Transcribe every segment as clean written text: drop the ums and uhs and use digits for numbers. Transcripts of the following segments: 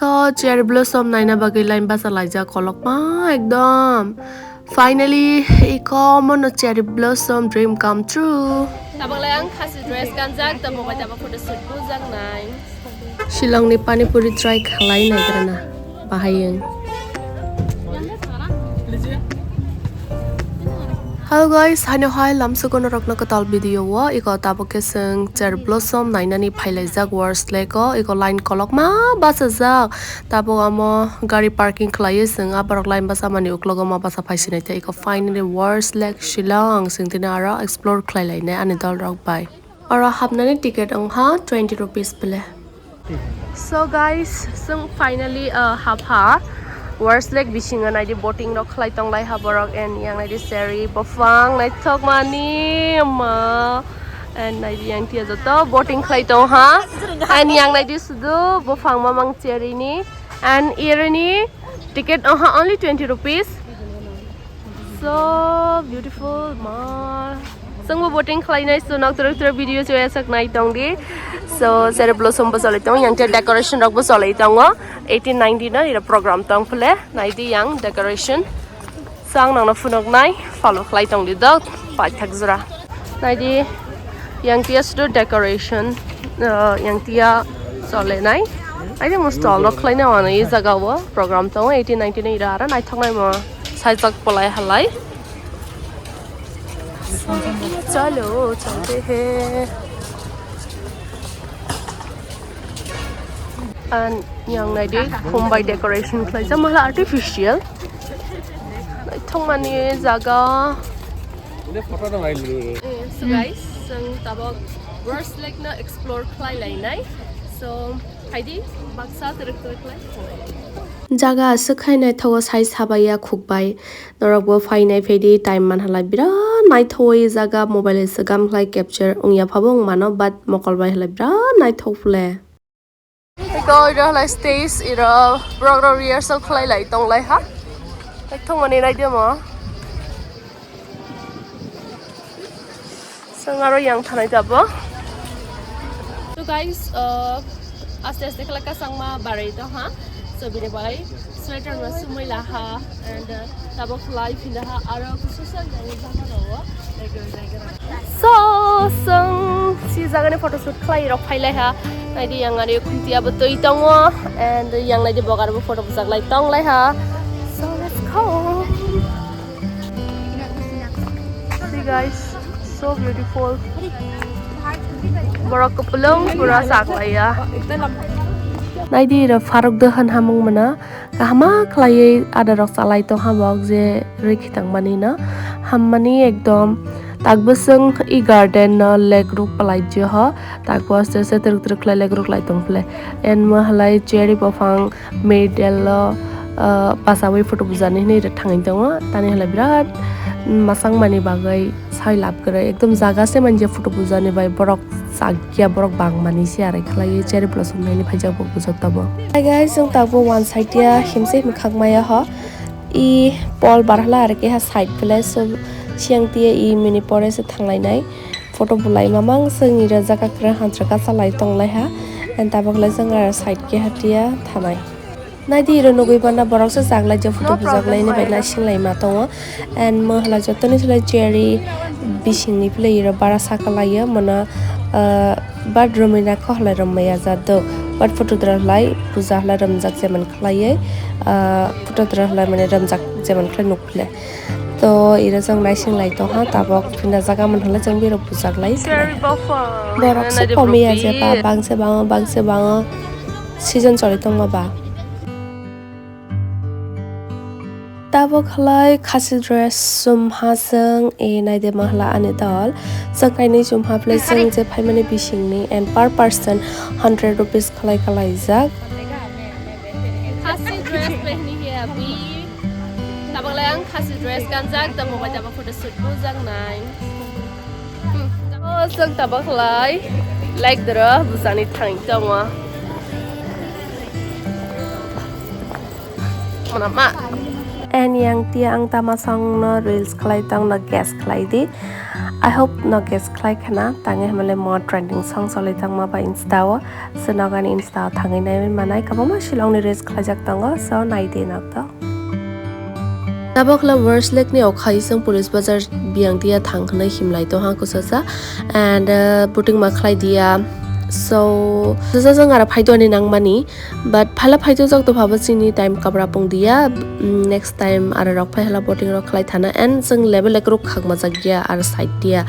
Iko cherry blossom naina bagi lain basa laija kolok ma ekdom. Finally, iko mono cherry blossom dream come true. Tabang layang khasi dress kanjak tamo ka tabang photo shoot bujang nai. Shillong ni pani puri try khalai nai karana bahayeng. Hello guys, hano hai lamsu kono rokna katal video wa iko tabo keseng cherry blossom naina ni phailai jak worst leko iko line kolok ma basa jak tabo amo gari parking khlai seng abarok line basa mani uklogo ma basa phaisinai te iko finally worst lek Shillong singtina ara explore khlai lai ne ani dal rok bai ara hapnani ticket ang ha 20 rupees pele. So guys, sung finally hap ha worst leg bisingan ay di boating no khlai tong lai haborok and yang ay di seri bofang nai thok mani ma and ay di yang tia joto boating khlai tong ha and yang ay di sudu bofang mamang cherry ni and irani ticket only 20 rupees. So beautiful ma sung boating khlai nai so nak turuk video jo sak nai tong di so cherry blossom basole tong yang decoration rok basole tong 1890 na ira program tong phle nai di yang decoration sang nang na funok nai follow khlai tong di dok pa thak zura nai di yang tia stu decoration yang tia sole nai ai di mo stall no khlai na wana i jaga wa program tong 1890 na ira ara nai thok nai mo sai jak polai halai chalo chalte he and yang nai di khumbai decoration khlai ja mala artificial nai thong mani jaga so guys sang tabok worst like na explore khlai lai nai so haidi baksa terek lai jaga sekhai nai thawa sai sabaya khukbai norokbo fainai phedi time man halai bira nai thoi jaga mobile se gam khlai capture ongya phabong mano bat mokolbai halai bira nai thokfle iko ira halai stage ira program rehearsal khlai lai tong lai ha thong mani nai demo sangaro yang thanai jabo so guys aste aste khala ka sangma barai to ha so bide bai sweater na sumai la ha and tabok life in the ha ara social yang jama no so sang si jaga ne photo shoot khlai rok phailai ha nai di yang ari khuntia botoi tongo and yang nai di bogar bo photo bujak lai tong lai ha so let's go see guys so beautiful borok kopulong pura sak lai ya nai di ra farok de han hamung mana kahma khlai ada rok salai to hamok je rikhitang mani na hammani ekdom tagbasang I garden na leg ruk palai je ha takwas se teruk teruk khlai leg ruk lai tong phle en ma halai cherry bofang medel pasawi photo bujani nei ra thangai tong tani halai birat masang mani bagai sai lap kare ekdom jaga se manje photo bujani bai borok sagya borok bang mani se are khlai cherry blossom nei ni phaja bok bujak tabo hi guys jong tabo one side ya himse mikhak maya ha I pol barhla are ke ha side phle so siang tia I mini pore se thanglai nai photo bulai mamang seng ira jaka kra hantra ka salai tong lai ha and tabak lai jang ara side ke hatia thanai nai di ro nogoi bana borok se jaglai je photo bujak lai ni bai na singlai ma tongo and mohla jotoni sila cherry bising ni play ira bara sakalaya mana bad romina khohlai romaya jado bad photo dralai puja hla ramjak jeman khlai photo dralai mane ramjak jeman khlai nukle to ira jang nai singlai to ha tabok pina jaga man hala jang biro pujak lai borok se pomiya je ba bangse bang season choli tongma ba tabok halai khasi dress sum ha jang nai de mahla ani dal sakai ni sum ha play jang je phaimani bising ni and per person 100 rupees khalai jak khasi dress pehni hai abhi tabang layang khasi dress kanjak tamo ba tabang photo shoot bujang nai oh sang tabak lai like dra bujani thang tongwa manama and yang tia ang tamasang na reels khlai tang na guest khlai di I hope no guess klai khana tangi hamale more trending song solai tangma ba insta o so nagani insta thangai nai manai kabama Shillong ni race khlajak tango so nai de nak to tabakla verse lek ni okhai sang police bazar biang dia thangkhna himlai to ha kusasa and putting ma khlai dia so sasa sang ara phaido ni nangmani but phala phaido jak to bhaba sini time kabra pong dia next time ara rok phai hala boating rok khlai thana and sang level ek rok khagma jagya ar side dia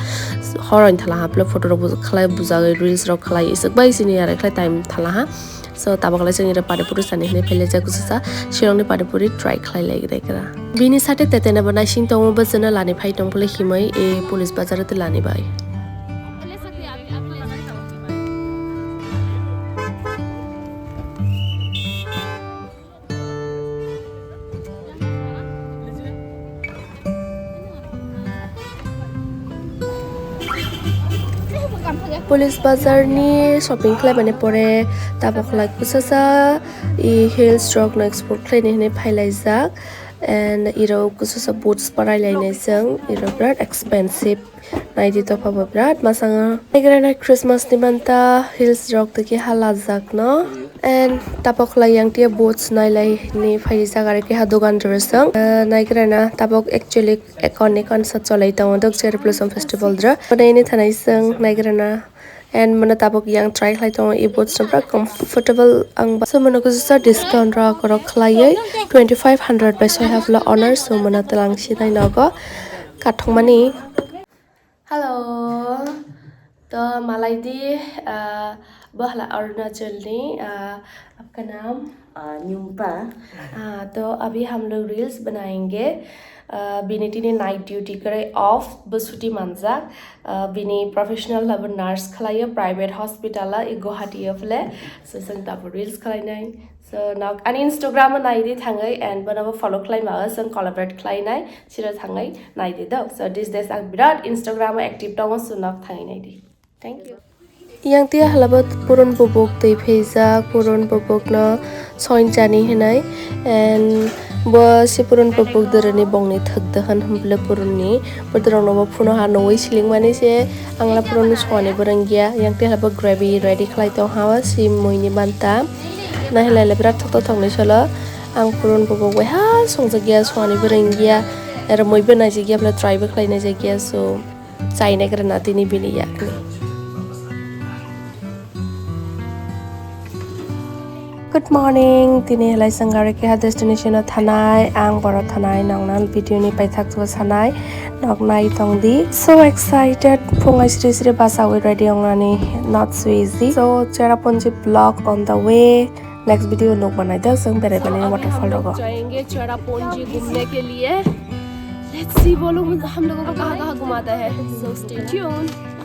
horon thala haplo photo rok khlai buja reels rok khlai isak bai sini ara khlai time thala ha so tabakla jeng ira padipuri sani hne phele ja kusasa Shillong ni padipuri try khlai lai rekra bini sate tetena bana sing tong ba jana lani phai tong phole himai e police bazar te lani bai Police bazar ni shopping khlai bani pore tabakla kusasa I hills rock no export khlai ni hne phailai jak and iro kusasa boots parai lai nei jang iro birat expensive naidi to phaba birat masanga egrana Christmas ni manta hills rock te ki hala jak no and tapokla yang tia boots nai lai ni phai jak ar ki ha dogan dressang naigrana tapok actually iconic sa cholai tang dok cherry blossom festival dra but ni thanai sang naigrana and mana tabok yang try khlai tong e boots na pra comfortable ang so mana ko sa discount ra ko khlai 2500 by so have la honor so mana talang si dai na go kathong mani hello to malai di bahla Arunachal ni आपका नाम NUEPA तो अभी हम लोग reels बनाएंगे बिनिटी ने night duty करे of बसुटी मंजाक Binny professional लब नर्स खलायो प्राइवेट हॉस्पिटल इ गुवाहाटी अफले सो जों दाबो रील्स खलायनाय सो नाउ आन इंस्टाग्राम नायदि थाङै एन्ड बनाबो फलो खलाय माबा जों कोलाबरेट खलायनाय सिरा थाङै नायदि द सो दिस डेज आं बिराद इंस्टाग्राम एक्टिभ दङ सो नाउ थाङै नायदि thank you yang tia halabat purun bubuk tei pheja purun bubuk no soin chani hinai and bo si purun bubuk derani bongni thakda han humble purun ni bodrong no phuno ha noi siling mani se angla purun soane borangya yang tia halabat gravy ready khlai tong hawa si moini banta na helai le brak thok thok ni sala ang purun bubuk we ha songjagya soane borangya er moi bena jigya bla try ba khlai na jagya so chaina grana tini bini yakni Good morning. Tini helai sanggari ke destination thanai ang boro thanai nangnan video ni paithak tu sanai nok nai tongdi so excited phongai sri sri basa we ready ongani not so easy so Cherrapunji vlog on the way next video nok banai dak sang bere bani waterfall logo जाएंगे Cherrapunji घूमने के लिए let's see बोलो हम लोगों को कहां-कहां घुमाता है so stay tuned